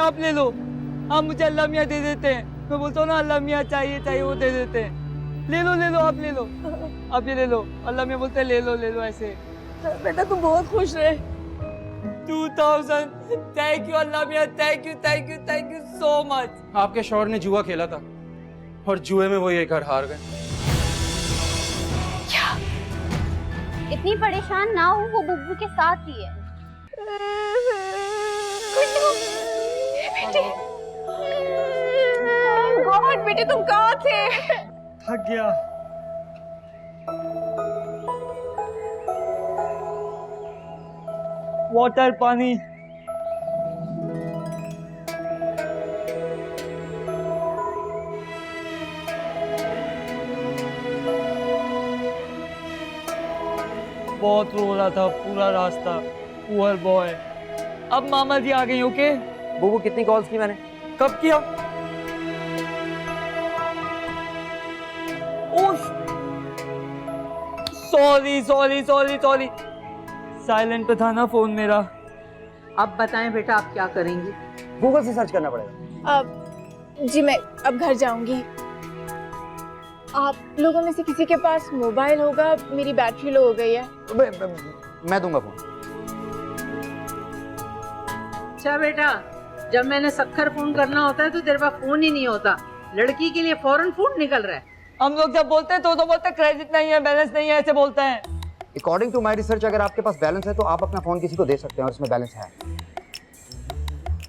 आप ले लो। आप मुझे अल्लाह मियाँ दे देते हैं, मैं बोलता हूँ ना अल्लाह मियाँ चाहिए चाहिए, वो दे देते हैं। ले लो आप ले लो, आप ये ले लो। अल्लाह मियाँ बोलते हैं ले लो ऐसे। बेटा तुम बहुत खुश रहे। 2000, थैंक यू अल्लाह मियाँ, थैंक यू सो मच। आपके शौहर ने जुआ खेला था और जुए में वो ये घर हार गए। क्या? इतनी परेशान ना हो, वो बुब्बू के साथ ही है। बेटे, गॉड बेटे तुम कहाँ थे? थक गया। वाटर, पानी। बहुत रो रहा था पूरा रास्ता, पुअर बॉय। अब मामा जी आ गई। ओके बुबू कितनी कॉल्स की मैंने? कब किया? सॉरी साइलेंट पे था ना फोन मेरा। अब बताएं बेटा आप क्या करेंगी? गूगल से सर्च करना पड़ेगा। अब जी मैं अब घर जाऊंगी। आप लोगों में से किसी के पास मोबाइल होगा? मेरी बैटरी लो हो गई है। मैं दूंगा फोन। अच्छा बेटा, जब मैंने सख्खर फोन करना होता है तो तेरे पास फोन ही नहीं होता। लड़की के लिए फौरन फोन निकल रहा है। हम लोग जब बोलते हैं तो बोलते हैं क्रेडिट नहीं है, बैलेंस नहीं है, ऐसे बोलते हैं। अकॉर्डिंग टू माय रिसर्च अगर आपके पास बैलेंस है तो आप अपना फोन किसी को दे सकते हैं और इसमें बैलेंस है।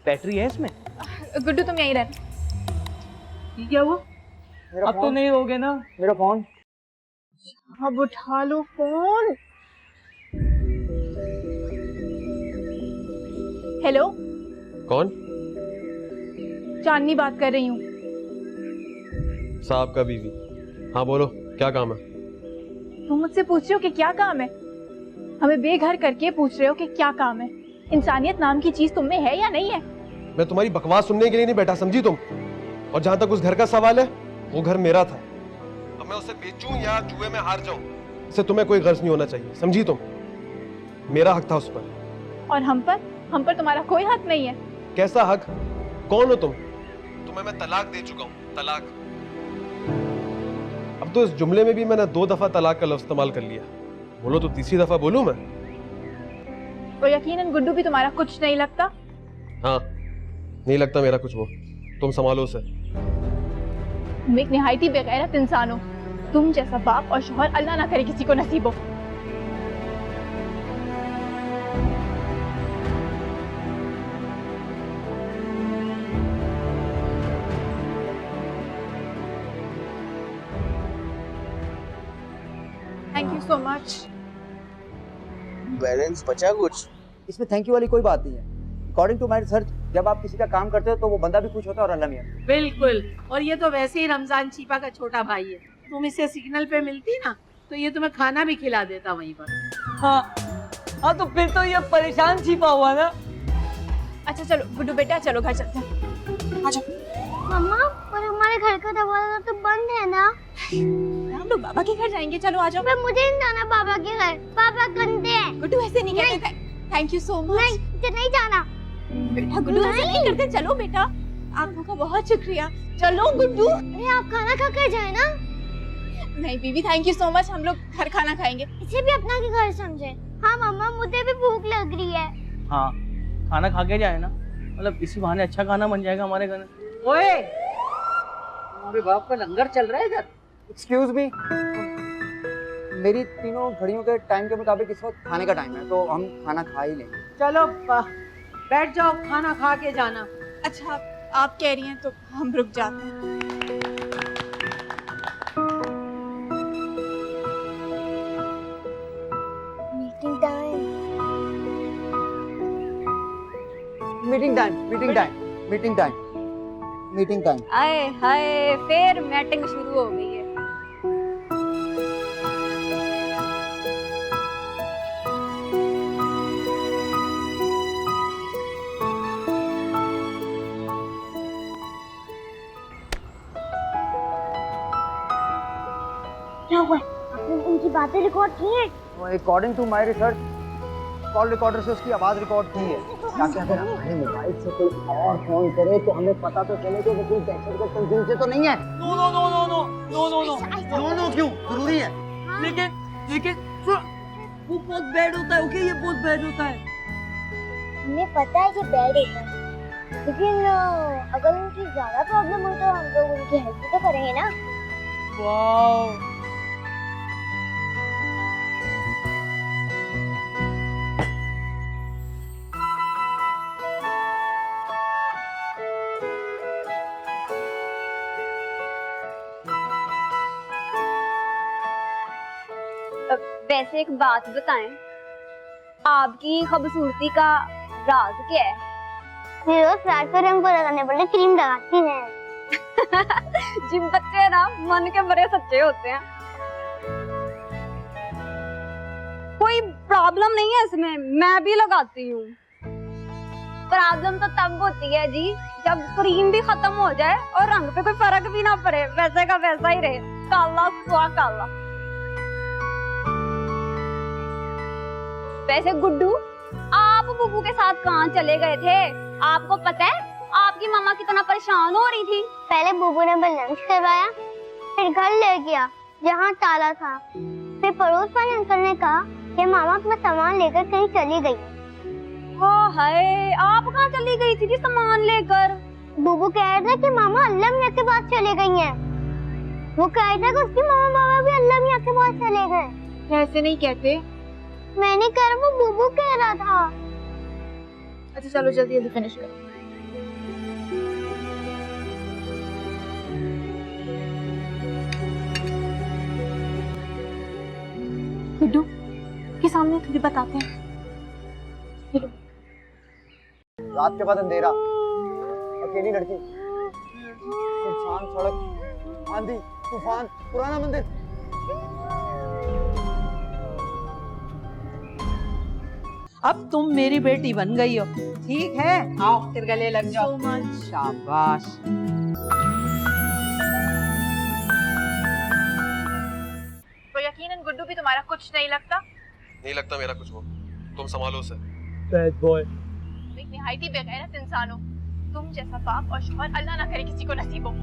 बैटरी है इसमें? गुड्डू तुम यहीं रहना। ठीक है वो अब तो नहीं होगे ना मेरा फोन? अब उठा लो फोन। हेलो कौन? चांदनी बात कर रही हूँ। साहब का बीवी। हाँ बोलो, क्या काम है? तुम मुझसे पूछ रहे हो कि क्या काम है? हमें बेघर करके पूछ रहे हो कि क्या काम है? इंसानियत नाम की चीज तुम में है या नहीं है? मैं तुम्हारी बकवास सुनने के लिए नहीं बैठा, समझी तुम? और जहां तक उस घर का सवाल है, वो घर मेरा था। अब मैं उसे बेचूं या जुए में हार जाऊं, इससे तुम्हें कोई गर्ज नहीं होना चाहिए, समझी तुम? मेरा हक था उस पर। और हम पर तुम्हारा कोई हक नहीं है। कैसा हक? कौन हो तुम? तुम्हें मैं तलाक दे चुका हूं, तलाक। अब तो इस जुमले में भी मैंने 2 दफा तलाक का लफ्ज इस्तेमाल कर लिया। बोलो तो तीसरी दफा बोलूं मैं? तो यकीनन गुड्डू भी तुम्हारा कुछ नहीं लगता। हाँ, नहीं लगता मेरा कुछ वो। तुम संभालो उसे। तुम एक निहायती बेगैरत इंसान हो। तुम जैसा बाप और शौहर अल्लाह ना करे किसी को नसीब हो। Thank you so much. Balance बचा कुछ? इसमें थैंक यू वाली कोई बात नहीं है। अकॉर्डिंग टू माय रिसर्च जब आप किसी का काम करते हो तो वो बंदा भी खुश होता है और अल्लाह मियां। बिल्कुल। और ये तो वैसे ही रमजान चीपा का छोटा भाई है। तुम इससे सिग्नल पे मिलती ना तो ये तुम्हें खाना भी खिला देता वहीं पर। हाँ तो फिर तो ये परेशान छिपा हुआ ना। अच्छा चलो गुड्डू बेटा चलो घर चलते हैं। आ जाओ। मम्मा पर हमारे घर का दरवाजा तो बंद है ना? हम लोग बाबा के घर जाएंगे, चलो आ जाओ। पर मुझे नहीं जाना पापा के घर, पापा गंदे हैं। गुड्डू ऐसे नहीं कहते। Thank you so much. नहीं मुझे नहीं जाना। बेटा गुड्डू ऐसे नहीं करते। चलो बेटा, आप लोगों का बहुत शुक्रिया। चलो गुड्डू। अरे आप खाना खा कर जाए ना। नहीं बीबी थैंक यू सो मच, हम लोग घर खाना खाएंगे। इसे भी अपना के घर समझे। हाँ मम्मा मुझे भी भूख लग रही है। हाँ खाना खा के जाए ना, मतलब इसी बहाने अच्छा खाना बन जाएगा हमारे घर। ओए, तुम्हारे बाप का लंगर चल रहा है इधर। एक्सक्यूज मी, मेरी तीनों घड़ियों के टाइम के मुताबिक इस वक्त खाने का टाइम है तो हम खाना खा ही लेंगे। चलो बैठ जाओ, खाना खा के जाना। अच्छा आप कह रही हैं तो हम रुक जाते हैं। Meeting time. Meeting time, meeting time, meeting time, meeting time. आए हाय फिर मीटिंग शुरू हो गई है। क्या हुआ? आपने उनकी बातें रिकॉर्ड की हैं? According to my research call recorder से उसकी आवाज रिकॉर्ड की है, ताकि अगर हमारे मोबाइल से कोई और फोन करे तो हमें पता तो चले कि वो कोई दहशतगर्द तंजीम से तो नहीं है। No no no no no no no no दोनों क्यों जरूरी है? लेकिन वो बहुत बैड होता है। ओके, ये बहुत बैड होता है। हमें पता है कि बैड होता है, लेकिन अगर उनकी ज्यादा प्रॉब्लम हो तो हम लोग उनकी हेल्प तो करेंगे ना। वाओ, वैसे एक बात बताएं, आपकी खूबसूरती का राज क्या है? रोज रात को रंग पूरा करने वाले क्रीम लगाती हैं। जिन बच्चे ना मन के बड़े सच्चे होते हैं। कोई प्रॉब्लम नहीं है इसमें, मैं भी लगाती हूँ। प्रॉब्लम तो तब होती है जी जब क्रीम भी खत्म हो जाए और रंग पे कोई फर्क भी ना पड़े, वैसे का वैसा ही रहे, काला सुआ काला। वैसे गुड्डू, आप बुबू के साथ कहाँ चले गए थे? आपको पता है आपकी मामा कितना परेशान हो रही थी। पहले बुबू ने लंच करवाया, फिर घर ले गया जहाँ ताला था, फिर पड़ोस वाले अंकल ने कहा कि मामा अपना सामान लेकर कहीं चली गई। हाँ हाय, आप कहाँ चली गई थी जी सामान लेकर? बुबू कह रहा था कि मामा अल्लाह मियां के पास चले गई हैं। वो कह रहा था कि उसकी मामा बाबा भी अल्लाह मियां के पास चले गए। ऐसे नहीं कहते। मैंने कहा, वो बुबू कह रहा था। अच्छा चलो जल्दी जल्दी फिनिश करो। गुड्डू के सामने थोड़ी बताते हैं। रात के बाद अंधेरा, अकेली लड़की, सुनसान सड़क, आंधी तूफान, पुराना मंदिर। अब तुम मेरी बेटी बन गई हो। ठीक है, आओ फिर गले लग जाओ। शाबाश। तो यकीनन गुड्डू भी तुम्हारा कुछ नहीं लगता। नहीं लगता मेरा कुछ वो, तुम संभालो उसे। Bad boy. एक निहायती बेगैरत इंसान हो। तुम जैसा बाप और शौहर अल्लाह ना करे किसी को नसीब हो।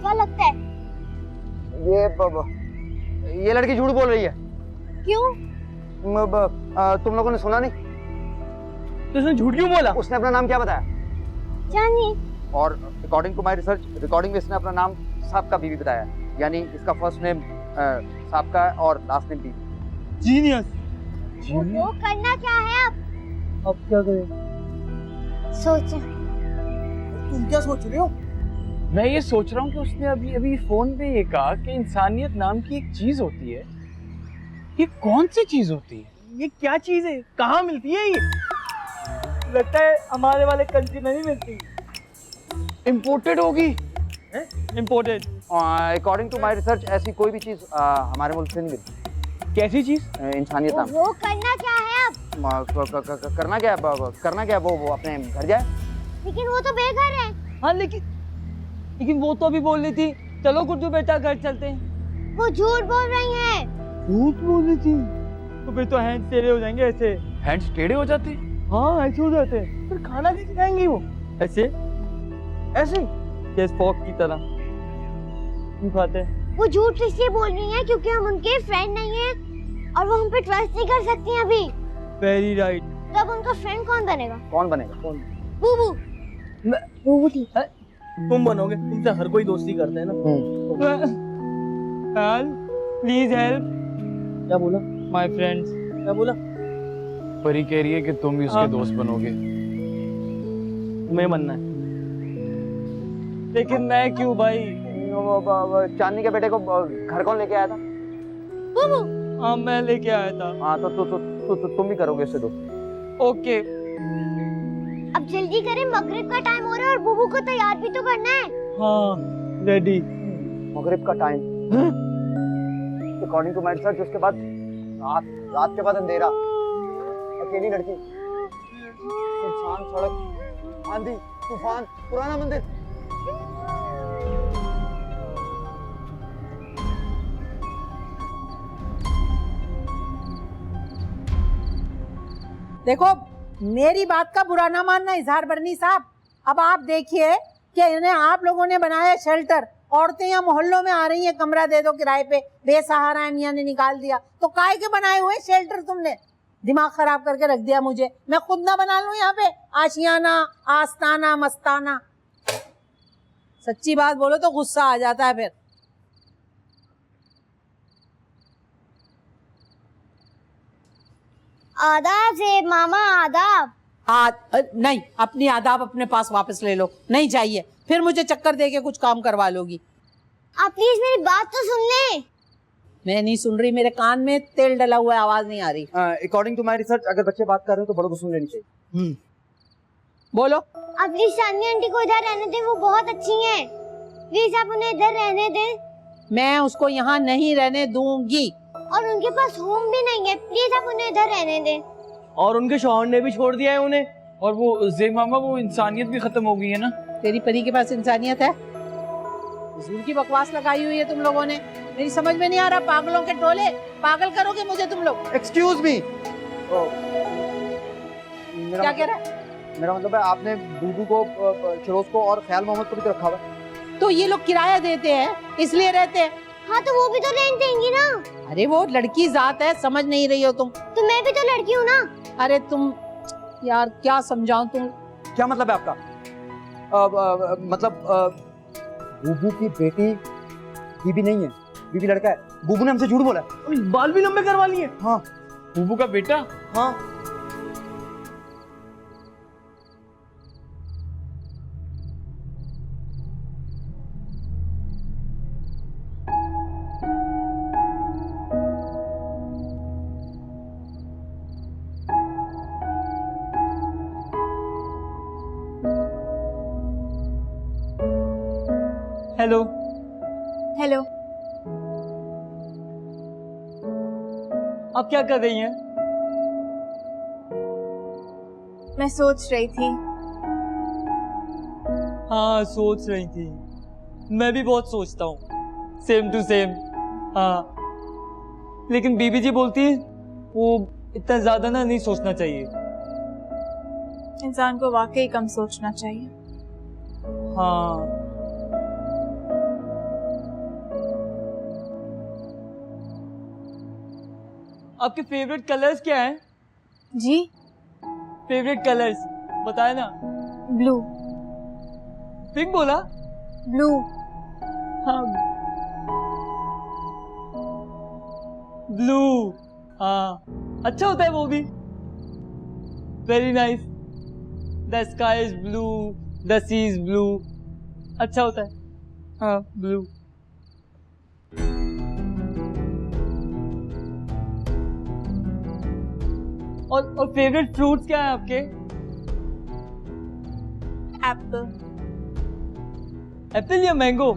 क्या लगता है? ये लड़की झूठ बोल रही है। क्यों? तुम लोगों ने सुना नहीं? तो उसने झूठ क्यों बोला? उसने अपना नाम क्या बताया? जानी। और according to my research, recording में इसने अपना नाम साबका बीवी बताया, यानी इसका फर्स्ट नेम साबका और लास्ट नेम बीवी। जीनियस। वो करना क्या है अब क्या करें? सोचो। तुम क्या सोच रहे हो? मैं ये सोच रहा हूँ कि उसने अभी अभी फोन पे ये कहा कि इंसानियत नाम की एक चीज होती है। ये कौन सी चीज होती है? ये क्या चीज है? कहाँ मिलती है ये? लगता है हमारे वाले कंट्री में नहीं मिलती। इम्पोर्टेड होगी। Imported. According to my research ऐसी कोई भी चीज हमारे मुल्क से नहीं मिलती। कैसी चीज? इंसानियत नाम। वो करना क्या है अब? करना क्या है? वो अपने घर जाए। लेकिन वो तो बेघर है। हाँ लेकिन वो तो अभी बोल रही थी चलो गुड्डू बेटा घर चलते हैं। वो झूठ बोल रही है। झूठ बोल रही थी? तो फिर तो हैंड्स टेढ़े हो जाएंगे ऐसे। हैंड्स टेढ़े हो जाते? हाँ ऐसे हो जाते। फिर खाना कैसे खाएंगी वो? ऐसे ऐसे? जैसे फॉक की तरह क्यों खाते हैं? वो झूठ इसलिए बोल रही है क्योंकि हम उनके फ्रेंड नहीं हैं और वो हम पे ट्रस्ट नहीं कर सकती हैं अभी। Very right. तब उनका फ्रेंड कौन बनेगा? कौन बनेगा? बुबू। बुबू ठीक। तुम बनोगे, तुमसे हर कोई दोस्ती करता है ना। प्लीज हेल्प क्या बोला? My friends. क्या बोला? परी कह रही है कि तुम भी उसके हाँ। दोस्त बनोगे। तुम्हें बनना है। लेकिन मैं क्यों भाई? चांदनी के बेटे को घर कौन लेके आया था? बुबू। हाँ मैं लेके आया था। हाँ तो तुम भी करोगे उससे दोस्त। ओके। अब जल्दी करें, मगरिब का टाइम हो रहा है और बुबू को तैयार भी तो करना है। हाँ रेडी। मगरिब का time. According to my research उसके बाद रात के बाद अंधेरा, अकेली लड़की, सुनसान सड़क, आंधी तूफान, पुराना मंदिर। देखो मेरी बात का बुरा ना मानना इजहार बरनी साहब। अब आप देखिए कि इन्हें आप लोगों ने बनाया शेल्टर, औरतें यहाँ मोहल्लों में आ रही हैं, कमरा दे दो किराए पे, बेसहारा है, मियां ने निकाल दिया। तो काहे के बनाए हुए शेल्टर तुमने? दिमाग खराब करके रख दिया मुझे। मैं खुद ना बना लूं यहाँ पे आशियाना, आस्ताना, मस्ताना। सच्ची बात बोलो तो गुस्सा आ जाता है फिर। आदाब से मामा, आदाब। नहीं, अपनी आदाब अपने पास वापस ले लो, नहीं चाहिए। फिर मुझे चक्कर दे के कुछ काम करवा लोगी। आप प्लीज मेरी बात तो सुन ले। मैं नहीं सुन रही, मेरे कान में तेल डला हुआ है, आवाज नहीं आ रही। अकॉर्डिंग टू माय रिसर्च अगर बच्चे बात कर रहे हो तो बड़ों को सुन लेनी चाहिए। बोलो। आप प्लीज शानी आंटी को इधर रहने दें, वो बहुत अच्छी हैं। प्लीज आप उन्हें इधर रहने दें। मैं उसको यहाँ नहीं रहने दूंगी। और उनके पास होम भी नहीं है, प्लीज आप उन्हें इधर रहने दें। और उनके शौहर ने भी छोड़ दिया है उन्हें। और वो ज़ेब मामा, वो इंसानियत भी खत्म हो गई है ना। तेरी परी के पास इंसानियत है? ज़रूर की बकवास लगाई हुई है तुम लोगों ने। मेरी समझ में नहीं आ रहा, पागलों के टोले, पागल करोगे मुझे तुम लोग। Excuse me. क्या कह रहा है? मेरा मतलब है आपने दूदू को, फिरोज को और ख्याल मोहम्मद को भी तो रखा हुआ है। तो ये लोग किराया देते हैं इसलिए रहते हैं। हाँ तो वो भी तो रेंट देंगी ना। अरे वो लड़की जात है, समझ नहीं रही हो तुम। तो मैं भी तो लड़की हूँ ना। अरे तुम यार क्या समझाऊं तुम। क्या मतलब है आपका? मतलब बूबू की बेटी बीबी नहीं है, बीबी लड़का है। बूबू ने हमसे झूठ बोला है। बाल भी लंबे करवा लिए। हाँ। बूबू का बेटा? हाँ। हेलो। हेलो। आप क्या कर रही हैं? मैं सोच रही थी। हाँ सोच रही थी, मैं भी बहुत सोचता हूँ, सेम टू सेम। हाँ लेकिन बीबी जी बोलती है वो इतना ज्यादा ना नहीं सोचना चाहिए। इंसान को वाकई कम सोचना चाहिए। हाँ आपके फेवरेट कलर्स क्या हैं? जी? फेवरेट कलर्स बताए ना। ब्लू। पिंक बोला? ब्लू। हाँ ब्लू। हाँ अच्छा होता है वो भी। Very nice. The sky is blue, the sea is blue. अच्छा होता है। हाँ ब्लू। और फेवरेट फ्रूट्स क्या है आपके? एप्पल। एप्पल या मैंगो?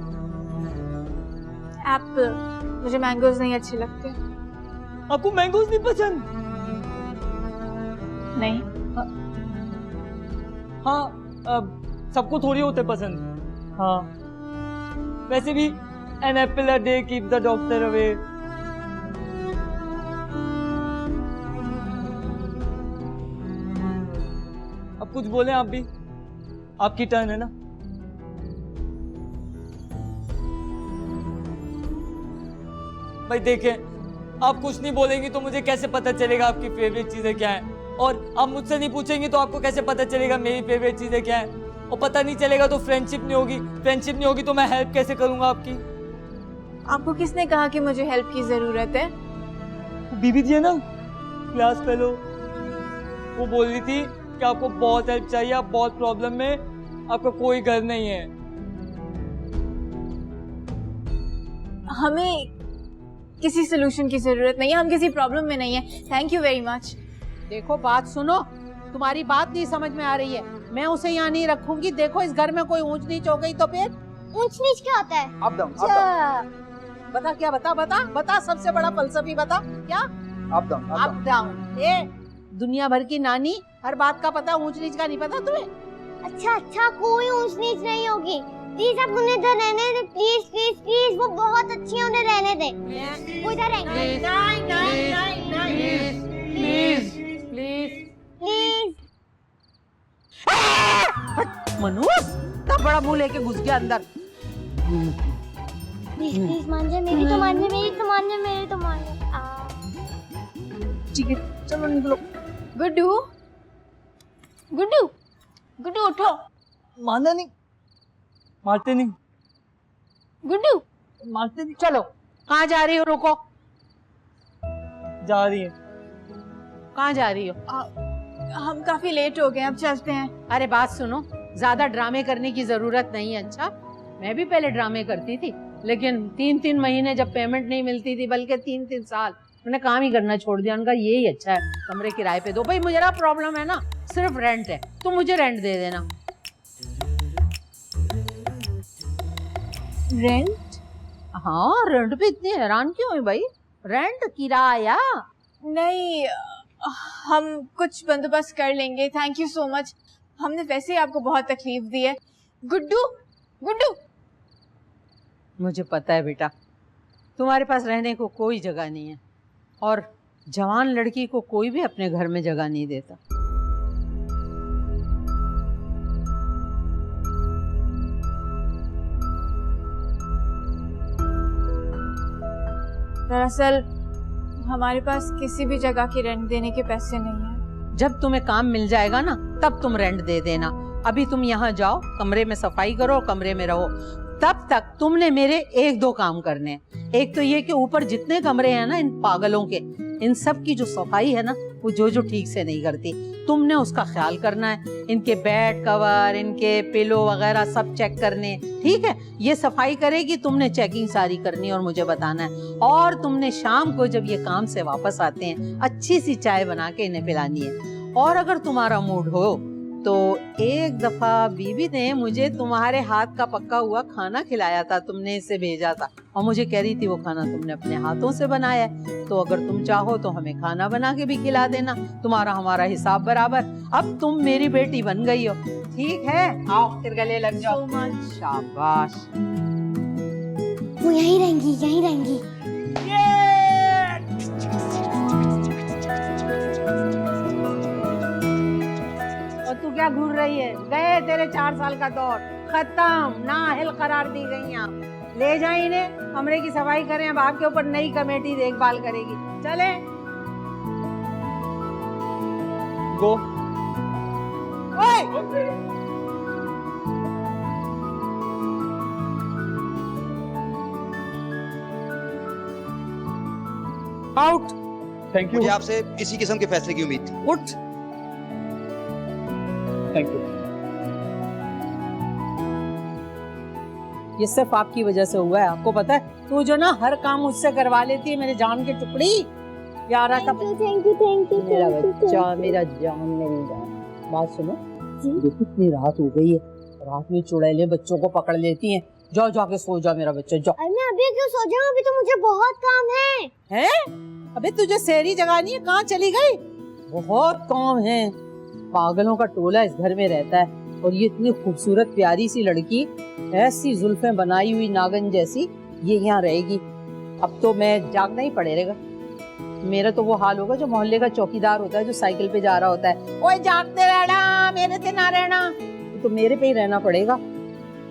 एप्पल। मुझे मैंगोज नहीं अच्छे लगते। आपको मैंगोज नहीं पसंद? नहीं। हाँ सबको थोड़ी होते पसंद। हाँ वैसे भी an apple a day keep the doctor away. अब कुछ बोले आप भी, आपकी टर्न है ना। भाई देखें, आप कुछ नहीं बोलेंगी तो मुझे कैसे पता चलेगा आपकी फेवरेट चीजें क्या हैं? और आप मुझसे नहीं पूछेंगी तो आपको कैसे पता चलेगा मेरी फेवरेट चीजें क्या हैं? और पता नहीं चलेगा तो फ्रेंडशिप नहीं होगी, फ्रेंडशिप नहीं होगी तो मैं हेल्प कैसे करूंगा आपकी? आपको किसने कहा कि मुझे हेल्प की जरूरत है? बीबी जी है ना, क्लास फेलो, वो बोल रही थी कि आपको बहुत हेल्प चाहिए, आप बहुत प्रॉब्लम में, आपका कोई घर नहीं है। हमें किसी सोल्यूशन की जरूरत नहीं है, हम किसी प्रॉब्लम में नहीं है। Thank you very much. देखो बात सुनो, तुम्हारी बात नहीं समझ में आ रही है। मैं उसे यहाँ नहीं रखूंगी। देखो इस घर में कोई ऊंच नीच हो गई तो फिर? ऊंच नीच क्या होता है? Up down. बता क्या? बता सबसे बड़ा फलसफी बता क्या? Up down. Up down. ए दुनिया भर की नानी, हर बात का पता, ऊंच नीच का नहीं पता तुम्हें? अच्छा कोई ऊंच नीच नहीं होगी। प्लीज आप उन्हें इधर रहने दें, प्लीज प्लीज प्लीज, वो बहुत अच्छी है, उन्हें रहने दें। वो इधर रहेंगे। नहीं। प्लीज प्लीज मनूस इतना बड़ा मुंह लेके घुस गया अंदर। प्लीज प्लीज मान जा, मेरी तो मान जा, मेरी तो मान जा, मेरी तो मान जा। ठीक है चलो निकलो। गुड्डू, गुड्डू, गुड्डू उठो। माना नहीं, मारते नहीं, गुड्डू, मारते नहीं। चलो कहाँ जा रही हो? रुको, जा रही है। कहाँ जा रही हो? हम काफी लेट हो गए, अब चलते हैं। अरे बात सुनो, ज्यादा ड्रामे करने की जरूरत नहीं है। अच्छा मैं भी पहले ड्रामे करती थी, लेकिन 3-3 महीने जब पेमेंट नहीं मिलती थी, बल्कि 3-3 साल, मैंने काम ही करना छोड़ दिया। उनका यही अच्छा है, कमरे किराए पे दो। भाई मुझे प्रॉब्लम है ना, सिर्फ रेंट है, तुम मुझे रेंट दे देना। रेंट? हाँ रेंट पे इतनी हैरान क्यों है भाई? रेंट, किराया। नहीं, हम कुछ बंदोबस्त कर लेंगे। थैंक यू सो मच, हमने वैसे ही आपको बहुत तकलीफ दी है। गुड्डू, गुड्डू। मुझे पता है बेटा, तुम्हारे पास रहने को कोई जगह नहीं है, और जवान लड़की को कोई भी अपने घर में जगह नहीं देता। दरअसल हमारे पास किसी भी जगह की रेंट देने के पैसे नहीं है। जब तुम्हें काम मिल जाएगा ना, तब तुम रेंट दे देना। अभी तुम यहाँ जाओ, कमरे में सफाई करो, कमरे में रहो। तब तक तुमने मेरे 1-2 काम करने हैं। एक तो ये कि ऊपर जितने कमरे हैं ना इन पागलों के, इन सब की जो सफाई है ना, वो जो ठीक से नहीं करती, तुमने उसका ख्याल करना है। इनके बेड कवर, इनके पिलो वगैरह सब चेक करने, ठीक है? ये सफाई करेगी, तुमने चेकिंग सारी करनी और मुझे बताना है। और तुमने शाम को जब ये काम से वापस आते हैं, अच्छी सी चाय बना के इन्हें पिलानी है। और अगर तुम्हारा मूड हो तो एक दफा बीबी ने मुझे तुम्हारे हाथ का पका हुआ खाना खिलाया था, तुमने इसे भेजा था, और मुझे कह रही थी वो खाना तुमने अपने हाथों से बनाया है। तो अगर तुम चाहो तो हमें खाना बना के भी खिला देना, तुम्हारा हमारा हिसाब बराबर। अब तुम मेरी बेटी बन गई हो, ठीक है? आओ फिर गले लग जाओ। शाबाश। वो यहीं रहेंगी, यहीं रहेंगी। और तू क्या घूर रही है? गए तेरे 4 साल का दौर, खत्म, नाअहल करार दी गई आप। ले जाए इन्हें, कमरे की सफाई करें। अब आपके ऊपर नई कमेटी देखभाल करेगी। चले गो। आउट। Thank you. मुझे आपसे किसी किस्म के फैसले की उम्मीद थी। उठ। Thank you. ये सिर्फ आपकी वजह से हुआ है, आपको पता है? तू जो ना हर काम मुझसे करवा लेती है, मेरे जान की टुकड़ी। यार ऐसा थैंक यू, थैंक यू, मेरा बच्चा, मेरा जान, मेरी जान। बात सुनो, देखो इतनी रात हो गई है, रात में चुड़ैलें बच्चों को पकड़ लेती हैं। जाओ जाके सो जा मेरा बच्चा, जाओ। अरे मैं अभी क्यों सो जाऊं? अभी तो मुझे बहुत काम है। हैं? अबे तुझे सहरी जगानी है, कहाँ चली गई? बहुत काम है। पागलों का टोला इस घर में रहता है, और ये इतनी खूबसूरत प्यारी सी लड़की, ऐसी जुल्फें बनाई हुई नागन जैसी, ये यहाँ रहेगी। अब तो मैं जागना ही पड़ेगा। मेरा तो वो हाल होगा जो मोहल्ले का चौकीदार होता है, जो साइकिल पे जा रहा होता है, ओए जागते रहना, मेरे से ना रहना। तो मेरे पे ही रहना पड़ेगा।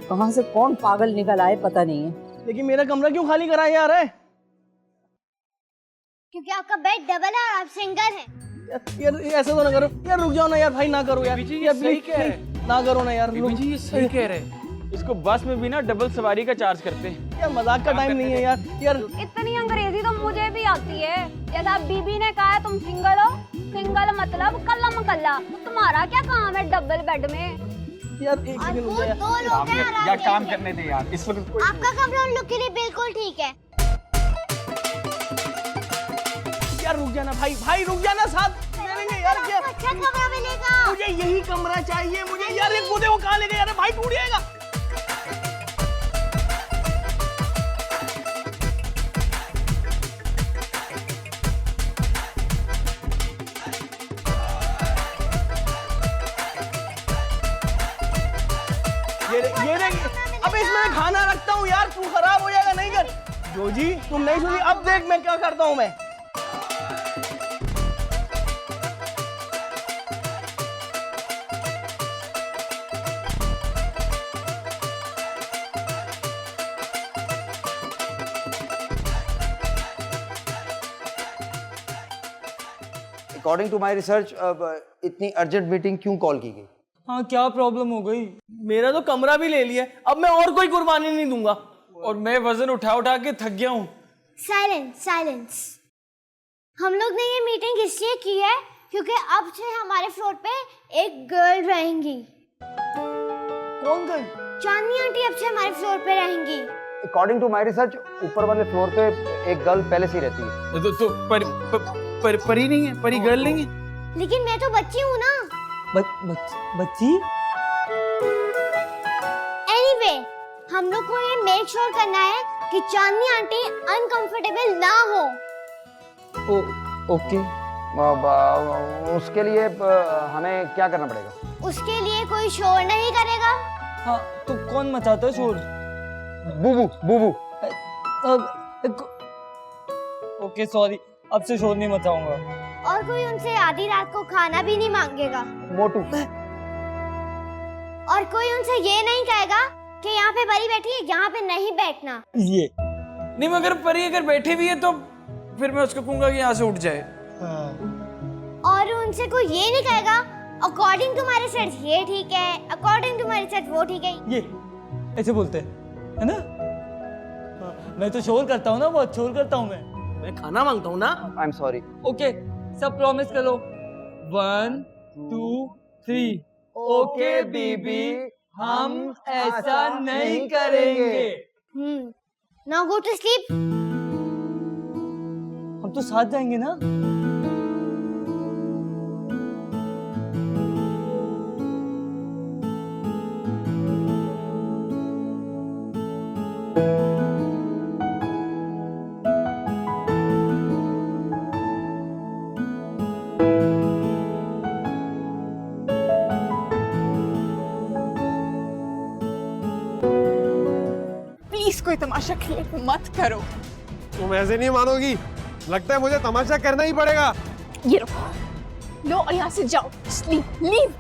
कहाँ से कौन पागल निकल आए पता नहीं है। लेकिन मेरा कमरा क्यों खाली कराया जा रहा है? क्योंकि आपका बेड डबल है और आप सिंगल हैं। यार ऐसा तो ना करो यार, रुक जाओ ना यार, भाई ना करो यार। यार सही कह रहे ना करो ना यार। बीबी जी ये सही कह रहे हैं। इसको बस में भी ना डबल सवारी का चार्ज करते हैं। यार मजाक का टाइम नहीं है यार। यार इतनी अंग्रेजी तो मुझे भी आती है। जैसा बीबी ने कहा है, तुम सिंगल हो, सिंगल मतलब कल्ला मकल्ला। तो तुम्हारा क्या काम है डबल बेड में? यार एक सेकंड रुक जा यार। दो लोग हैं आराम यार से। काम करने दे यार, इस वक्त कोई आपका कमरा उन लोग के लिए बिल्कुल ठीक है। यार रुक जाना भाई, भाई रुक जाना, साथ चलेंगे यार। क्या अच्छा कमरा मिलेगा? मुझे यही कमरा चाहिए मुझे यार। ये कूदे वो कहाँ ले गए यार? भाई टूट जाएगा। ये देख, अब इसमें मैं खाना रखता हूँ यार, तू खराब हो जाएगा। नहीं कर जो जी, तुम नहीं सुनी। अब देख मैं क्या करता हूँ। मैं अकॉर्डिंग टू माय रिसर्च इतनी अर्जेंट मीटिंग क्यों कॉल की गई? हाँ क्या प्रॉब्लम हो गई? मेरा तो कमरा भी ले लिया, अब मैं और कोई कुर्बानी नहीं दूंगा। और मैं वजन उठा उठा के थक गया हूँ। Silence silence. हम लोग ने ये मीटिंग इसलिए की है क्योंकि अब से हमारे फ्लोर पे एक गर्ल रहेंगी। कौन गर्ल? चांदनी आंटी अब से हमारे फ्लोर पे रहेंगी। अकॉर्डिंग टू माय रिसर्च ऊपर वाले फ्लोर पे एक गर्ल पहले से ही रहती है। तो परी नहीं है, परी गर्ल नहीं है। लेकिन मैं तो बच्ची हूँ ना। बच्ची? एनीवे, हम लोग को ये मेक श्योर करना है कि चांदनी आंटी अनकंफर्टेबल ना हो। ओके। उसके लिए हमें क्या करना पड़ेगा? उसके लिए कोई शोर नहीं करेगा। हाँ तो कौन मचाता है शोर? बूबू बूबू। ओके सॉरी, अब से शोर नहीं मचाऊंगा। और कोई उनसे आधी रात को खाना भी नहीं मांगेगा। मोटू। और कोई उनसे ये नहीं कहेगा कि यहाँ पे परी बैठी है, यहाँ पे नहीं बैठना। ये नहीं, मगर परी अगर बैठी भी है तो फिर मैं उसको कहूंगा कि यहाँ से उठ जाए। और उनसे कोई ये नहीं कहेगा अकॉर्डिंग टू माय रिसर्च ये ठीक है, अकॉर्डिंग टू माय रिसर्च वो ठीक है। ये ऐसे बोलते हैं, है ना? मैं तो शोर करता हूँ ना, बहुत शोर करता हूँ मैं खाना मांगता हूँ ना। I am sorry. ओके सब प्रॉमिस करो। 1 2 3। ओके बीबी, हम ऐसा नहीं करेंगे। Now go to sleep. हम तो साथ जाएंगे ना? प्लीज कोई तमाशा क्रिएट मत करो। तुम ऐसे नहीं मानोगी, लगता है मुझे तमाशा करना ही पड़ेगा। ये रखो, लो और यहाँ से जाओ। Leave leave.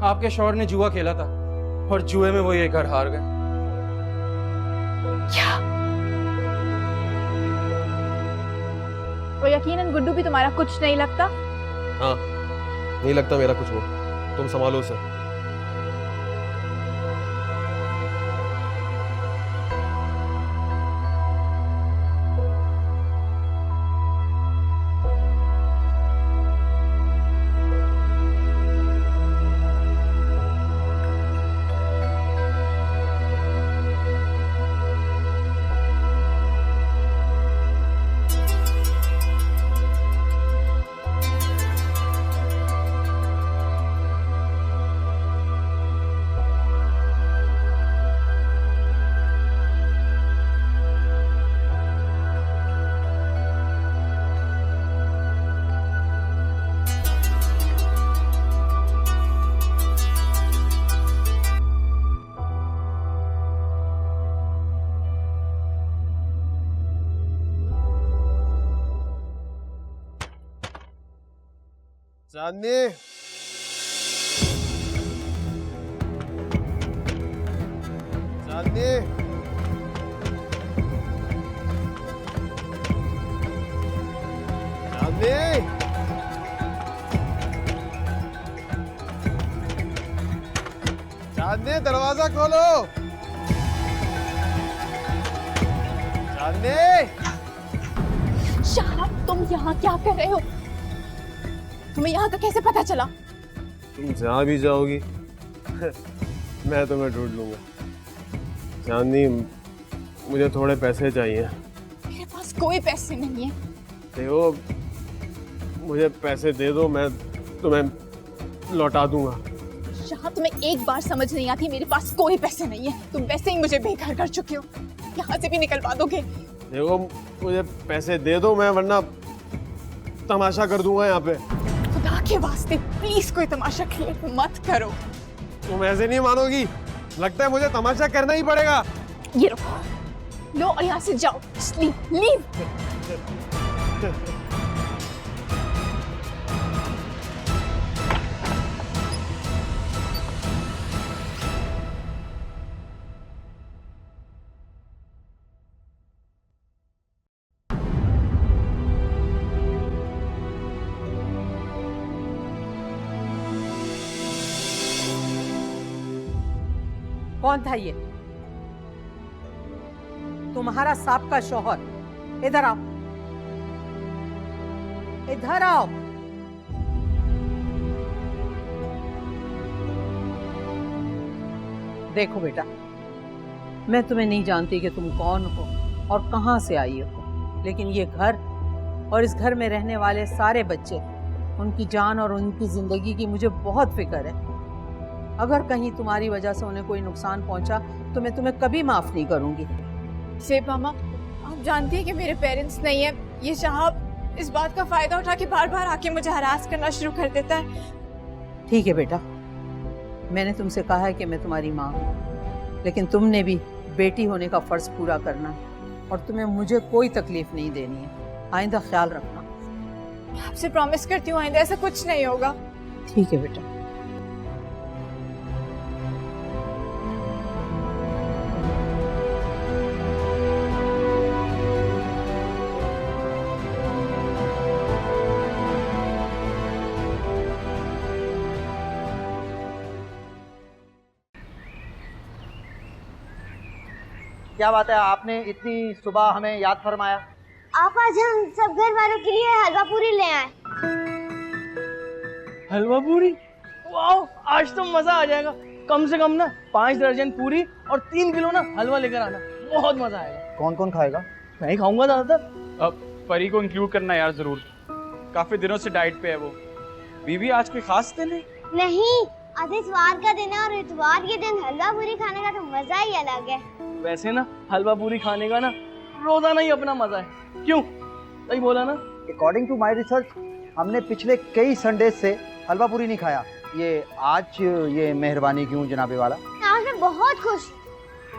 आपके शौहर ने जुआ खेला था और जुए में वो ये घर हार गए। क्या? और यकीनन गुड्डू भी तुम्हारा कुछ नहीं लगता। हाँ नहीं लगता मेरा कुछ वो, तुम संभालो उसे। चांदनी, चांदनी, चांदनी, चांदनी दरवाजा खोलो। चांदनी। शाह, तुम यहाँ क्या कर रहे हो? तुम्हें यहाँ का कैसे पता चला? तुम जहाँ भी जाओगी मैं तुम्हें ढूंढ लूंगा। चांदनी, मुझे थोड़े पैसे चाहिए। मेरे पास कोई पैसे नहीं है। देखो, मुझे पैसे दे दो, मैं तुम्हें लौटा दूंगा। शाह, तुम्हें एक बार समझ नहीं आती, मेरे पास कोई पैसे नहीं है। तुम वैसे ही मुझे बेघर कर चुके हो, यहाँ से भी निकलवा दोगे? देखो, मुझे पैसे दे दो, मैं वरना तमाशा कर दूंगा यहाँ पे। खुदा के वास्ते प्लीज कोई तमाशा क्रिएट मत करो। तुम ऐसे नहीं मानोगी, लगता है मुझे तमाशा करना ही पड़ेगा। ये रखो, लो और यहाँ से जाओ, लीव लीव। कौन था ये? तुम्हारा साहब का शौहर। इधर आओ, इधर आओ। देखो बेटा, मैं तुम्हें नहीं जानती कि तुम कौन हो और कहां से आई हो, लेकिन ये घर और इस घर में रहने वाले सारे बच्चे, उनकी जान और उनकी जिंदगी की मुझे बहुत फिक्र है। अगर कहीं तुम्हारी वजह से उन्हें कोई नुकसान पहुंचा तो मैं तुम्हें कभी माफ नहीं करूंगी। सेब मामा, आप जानती हैं कि मेरे पेरेंट्स नहीं है। ये साहब इस बात का फायदा उठा के बार बार आके मुझे हरास करना शुरू कर देता है। ठीक है बेटा, मैंने तुमसे कहा है कि मैं तुम्हारी माँ हूँ, लेकिन तुमने भी बेटी होने का फर्ज पूरा करना है और तुम्हें मुझे कोई तकलीफ नहीं देनी है। आइंदा ख्याल रखना। आपसे प्रॉमिस करती हूँ आइंदा ऐसा कुछ नहीं होगा। ठीक है बेटा। क्या बात है, आपने इतनी सुबह हमें याद फरमाया? आप आज हम सब घर वालों के लिए हलवा पूरी ले आए। हलवा पूरी? वाओ, आज तो मजा आ जाएगा। कम से कम ना 5 दर्जन पूरी और 3 किलो ना हलवा लेकर आना, बहुत मजा आएगा। कौन कौन खाएगा? मैं ही खाऊंगा ज्यादातर। अब परी को इंक्लूड करना यार जरूर, काफी दिनों से डाइट पे है वो। बीबी आज कोई खास दिन है? नहीं, आज इतवार का दिन है और इतवार के दिन हलवा पूरी खाने का तो मजा ही अलग है। वैसे ना हलवा पूरी खाने का ना रोजाना ही अपना मजा है। क्यों, सही बोला ना? अकॉर्डिंग टू माय रिसर्च हमने पिछले कई संडे से हलवा पूरी नहीं खाया। ये आज ये मेहरबानी क्यों जनाबे वाला? आज मैं बहुत खुश।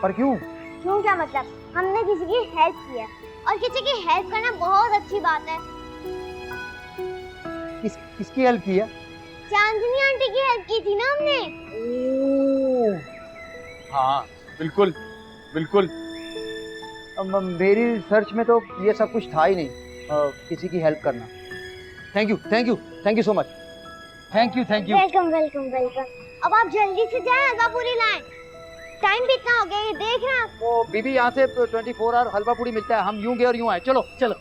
पर क्यों? क्यों क्या मतलब? हमने किसी की हेल्प की है और किसी की हेल्प करना बहुत अच्छी बात है। किसकी हेल्प की है? चांदनी आंटी की हेल्प की थी ना हमने। हाँ बिल्कुल बिल्कुल। मेरी रिसर्च में तो ये सब कुछ था ही नहीं, किसी की हेल्प करना। Thank you thank you thank you so much. Thank you thank you. Welcome welcome welcome. अब आप जल्दी से जाएं, हलवा पूरी लाएं। टाइम भी इतना हो गया, ये देख रहे हैं आप? वो बीबी यहाँ से 24 आवर हलवा पूरी मिलता है, हम यूं गए और यूं आए। चलो चलो।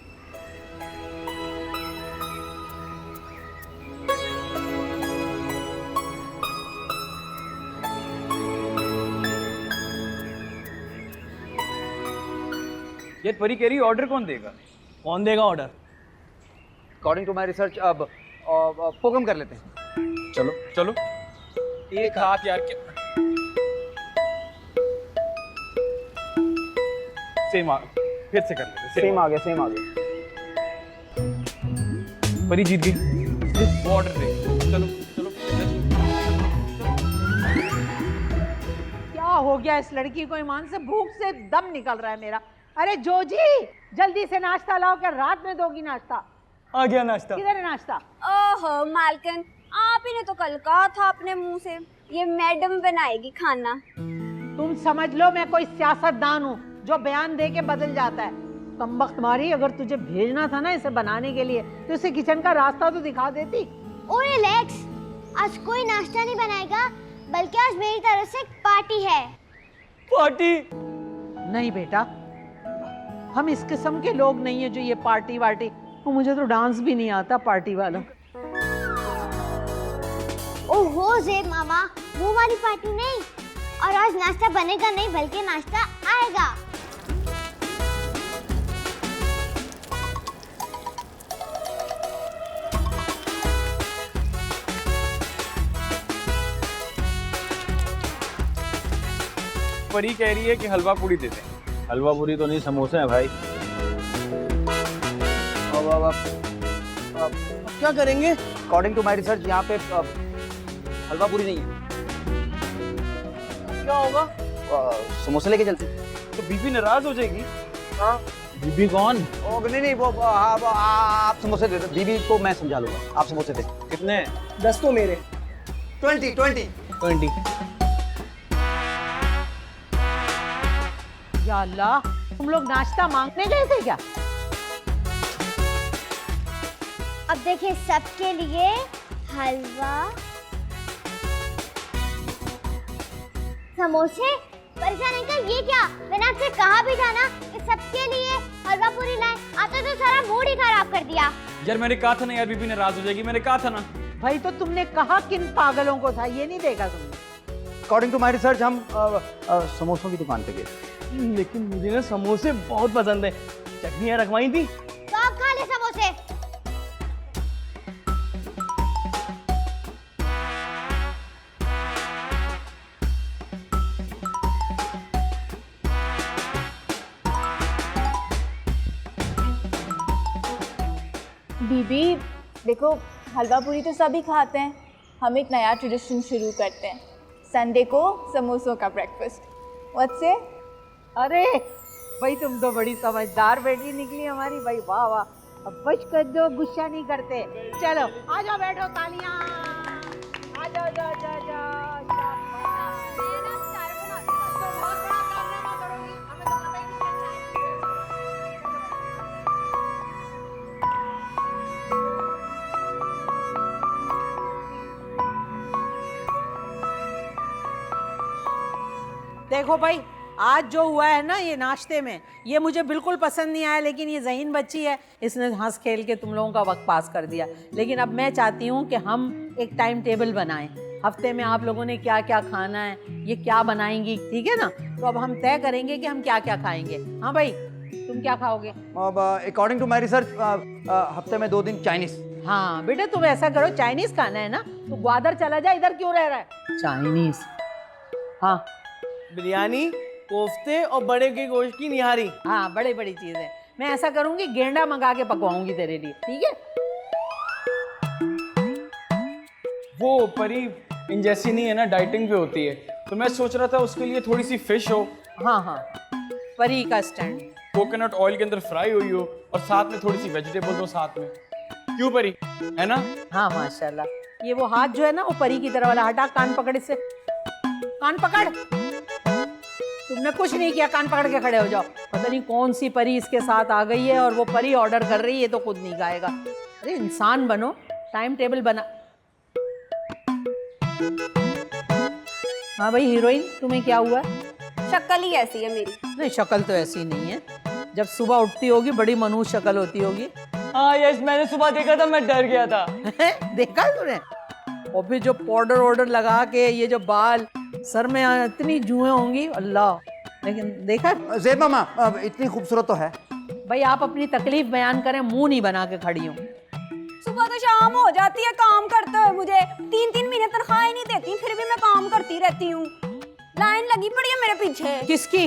ये परी कह रही ऑर्डर कौन देगा? कौन देगा order? According to my research अब प्रोग्राम कर लेते हैं। चलो चलो। एक हाथ यार क्या सेम आ, फिर से कर लेते। सेम आ गया सेम आ गया। परी जीत गई, वो ऑर्डर दे। चलो चलो। क्या हो गया इस लड़की को? ईमान से भूख से दम निकल रहा है मेरा। अरे जोजी, जल्दी से नाश्ता लाओ, क्या रात में दोगी नाश्ता? आ गया नाश्ता। किधर है नाश्ता? ओहो मालकिन, आप ही ने तो कल कहा था अपने मुंह से ये मैडम बनाएगी खाना। तुम समझ लो मैं कोई सियासतदान हूँ जो बयान दे के बदल जाता है। कमबख्त मारी, अगर तुझे भेजना था ना इसे बनाने के लिए तो इसे किचन का रास्ता तो दिखा देती। ओ रिलैक्स, आज कोई नाश्ता नहीं बनाएगा, बल्कि आज मेरी तरफ से एक पार्टी है। पार्टी? नहीं बेटा, हम इस किस्म के लोग नहीं है जो ये पार्टी वार्टी। तो मुझे तो डांस भी नहीं आता पार्टी वाला। ओहो ज़ेब मामा, वो वाली पार्टी नहीं। और आज नाश्ता बनेगा नहीं, बल्कि नाश्ता आएगा। परी कह रही है कि हलवा पूरी दे दें। हलवा पूरी तो नहीं, समोसे हैं भाई। अब क्या करेंगे? अकॉर्डिंग टू माय रिसर्च यहाँ पे हलवा पूरी नहीं है। क्या होगा? समोसे लेके चलते। तो बीबी नाराज हो जाएगी। बीबी कौन? ओ नहीं वो आप समोसे दे दो, बीबी को मैं समझा लूंगा, आप समोसे दे। कितने? 10 तो मेरे। 20 20। 20। या अल्लाह, तुम लोग नाश्ता मांगने गए थे क्या? अब देखिए सबके लिए हलवा, समोसे। परेशान अंकल ये क्या, मैंने आपसे कहा भी था ना कि सबके लिए हलवा पूरी लाएं, आपने तो सारा मूड ही खराब कर दिया। यार मैंने कहा था ना यार, बीबी नाराज हो जाएगी, मैंने कहा था ना। भाई तो तुमने कहा किन पागलों को था, ये नहीं देखा तुमने? अकॉर्डिंग टू माय रिसर्च हम समोसों की दुकान पे गए। लेकिन मुझे ना समोसे बहुत पसंद है, चटनियाँ रखवाई थी। तो आप खा ले समोसे। बीबी देखो, हलवा पूरी तो सभी खाते हैं, हम एक नया ट्रेडिशन शुरू करते हैं, संडे को समोसों का ब्रेकफास्ट। What's it? अरे भाई तुम तो बड़ी समझदार बेटी निकली हमारी भाई, वाह वाह। अब बच कर दो, गुस्सा नहीं करते। चलो आ जाओ, बैठो, तालियां। आ जाओ जाओ जाओ जाओ, शाबाश। तो बहुत बड़ा कारनामा करोगी, हमें तो पता ही नहीं चलता। देखो भाई, आज जो हुआ है ना ये नाश्ते में, ये मुझे बिल्कुल पसंद नहीं आया, लेकिन ये ज़हीन बच्ची है, इसने हंस खेल के तुम लोगों का वक्त पास कर दिया। लेकिन अब मैं चाहती हूँ कि हम एक टाइम टेबल बनाएं, हफ्ते में आप लोगों ने क्या क्या खाना है, ये क्या बनाएंगी, ठीक है ना? तो अब हम तय करेंगे कि हम क्या क्या खाएंगे। हाँ भाई, तुम क्या खाओगे? अकॉर्डिंग टू माय रिसर्च हफ्ते में 2 दिन चाइनीज। हाँ बेटा, तुम ऐसा करो, चाइनीज खाना है ना तो ग्वादर चला जा, इधर क्यों रह रहा है? चाइनीज, हाँ बिरयानी, कोफ्ते और बड़े के गोश्त की निहारी। हाँ, बड़ी बड़ी चीज है। मैं ऐसा करूंगी, गेंडा मंगा के पकवाऊंगी तेरे लिए, ठीक है? वो परी इन जैसी नहीं है ना, डाइटिंग पे होती है, तो मैं सोच रहा था उसके लिए थोड़ी सी फिश हो। हाँ हाँ, परी का स्टैंड। कोकोनट ऑयल के अंदर फ्राई हुई हो और साथ में थोड़ी सी वेजिटेबल हो साथ में। क्यों परी, है ना? हाँ माशाल्लाह। ये वो हाथ जो है ना, वो परी की तरह वाला, हटा, कान पकड़ इससे, कान पकड़। तुमने कुछ नहीं किया, कान पकड़ के खड़े हो जाओ। पता नहीं कौन सी परी इसके साथ आ गई है और वो परी ऑर्डर कर रही है तो खुद नहीं खाएगा। अरे इंसान बनो, टाइम टेबल बना। हाँ भाई हीरोइन, तुम्हें क्या हुआ? शक्ल ही ऐसी है मेरी। नहीं, शक्ल तो ऐसी नहीं है, जब सुबह उठती होगी बड़ी मनहूस शक्ल होती होगी। हाँ यस, मैंने सुबह देखा था, मैं डर गया था। देखा तूने? और फिर जो पाउडर वाउडर लगा के, ये जो बाल, सर में इतनी जुएं होंगी, अल्लाह। लेकिन देखा ज़ेब मामा, इतनी खूबसूरत तो है। भाई आप अपनी तकलीफ बयान करें, मुंह नहीं बना के खड़ी हूँ। सुबह तो शाम हो जाती है काम करते हुए, मुझे 3-3 महीने तनख्वाह ही नहीं देती, फिर भी मैं काम करती रहती हूँ। लाइन लगी पड़ी है मेरे पीछे। किसकी?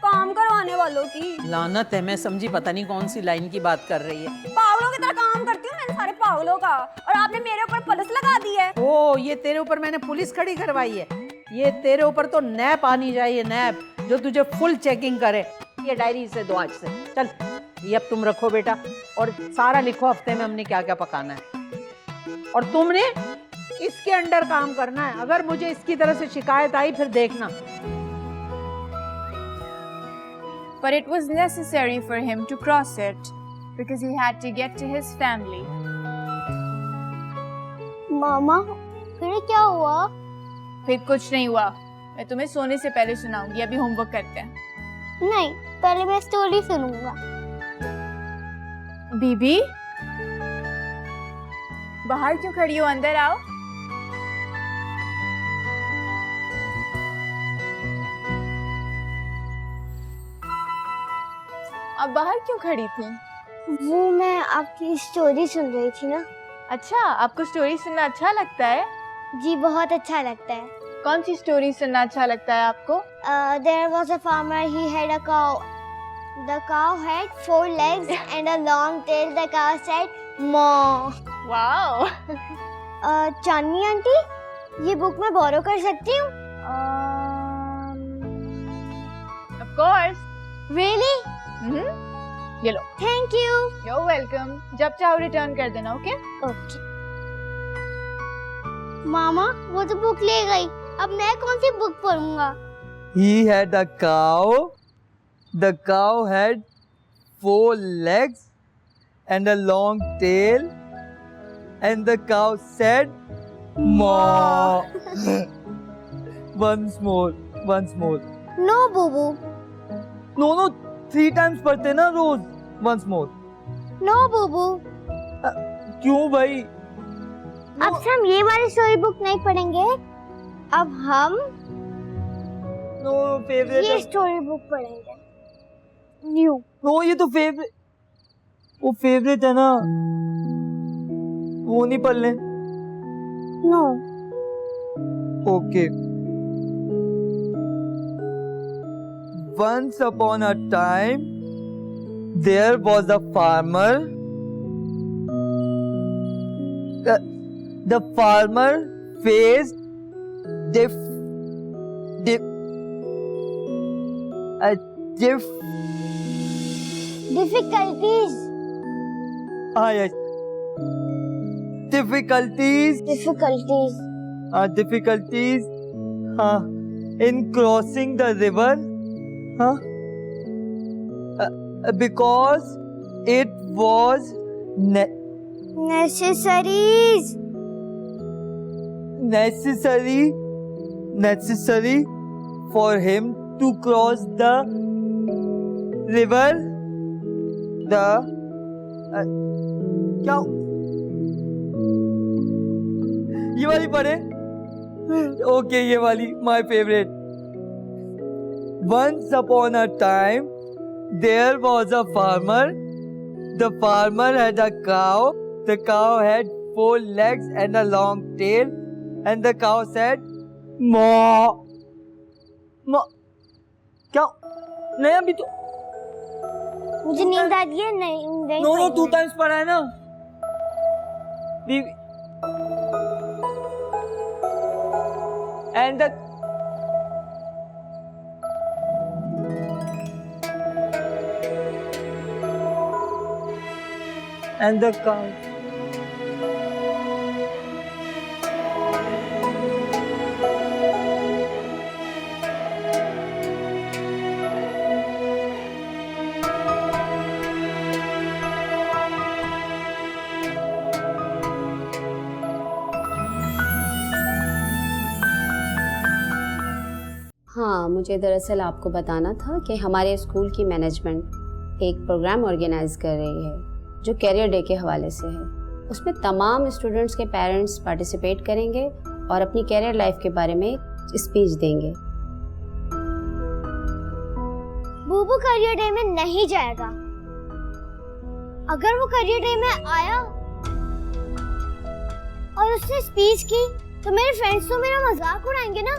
काम करवाने वालों की। लानत है, मैं समझी पता नहीं कौन सी लाइन की बात कर रही है। पागलों की तरह काम करती हूँ मैं, सारे पागलों का, और आपने मेरे ऊपर पुलिस लगा दी है। ओ, ये तेरे ऊपर मैंने पुलिस खड़ी करवाई है? ये तेरे ऊपर तो नैप आनी चाहिए, नैप, जो तुझे फुल चेकिंग करे। ये डायरी से दो आज से, चल ये अब तुम रखो बेटा, और सारा लिखो हफ्ते में हमने क्या क्या पकाना है, और तुमने इसके अंडर काम करना है। अगर मुझे इसकी तरह से शिकायत आई फिर देखना। But it was necessary for him to cross it because he had to get to his family. मामा फिर क्या हुआ? फिर कुछ नहीं हुआ, मैं तुम्हें सोने से पहले सुनाऊंगी, अभी होमवर्क करते हैं। नहीं, पहले मैं स्टोरी सुनूंगा। बीबी बाहर क्यों खड़ी हो, अंदर आओ। अब बाहर क्यों खड़ी थी? वो मैं आपकी स्टोरी सुन रही थी ना। अच्छा, आपको स्टोरी सुनना अच्छा लगता है? जी बहुत अच्छा लगता है। कौन सी स्टोरी सुनना अच्छा लगता है आपको? There was a farmer, he had a cow. The cow had 4 legs and a long tail. The cow said, "Moo." Wow. Chandni aunty, ये बुक मैं बोरो कर सकती हूँ? Of course. Really? ये लो। Thank you. You welcome. जब चाहो return कर देना, ओके? ओके। मामा वो तो बुक ले गई, अब मैं कौन सी बुक पढ़ूंगा? He had a cow. The cow had 4 legs and a long tail. And the cow said, "Moo." Once more. No Bubu. No, 3 times पढ़ते ना रोज। Once more. नो बुबू। क्यों भाई? अब से हम ये वाली स्टोरी बुक नहीं पढ़ेंगे, अब हम No, favorite. ये स्टोरी बुक पढ़ेंगे। न्यू। No, ये तो फेवरेट। वो फेवरेट है ना, वो नहीं पढ़ ले। No. Okay. Once upon a time, there was a farmer. The farmer faced difficulties. yes. Difficulties. Difficulties. In crossing the river. Because it was necessary for him to cross the river. क्या ये वाली पढ़े? Okay, ये वाली my favourite. Once upon a time, there was a farmer. The farmer had a cow. The cow had 4 legs and a long tail. And the cow said, "Moo." क्या? नहीं, अभी तो मुझे नींद आ रही है। नहीं। नो 2 times पढ़ा है ना। And the cow. हाँ, मुझे दरअसल आपको बताना था कि हमारे स्कूल की मैनेजमेंट एक प्रोग्राम ऑर्गेनाइज कर रही है जो कैरियर डे के हवाले से है। उसमें तमाम स्टूडेंट्स के पेरेंट्स पार्टिसिपेट करेंगे और अपनी कैरियर लाइफ के बारे में स्पीच देंगे। बुबू करियर डे में नहीं जाएगा। अगर वो करियर डे में आया और उसने स्पीच की तो मेरे फ्रेंड्स तो मेरा मजाक उड़ाएंगे ना।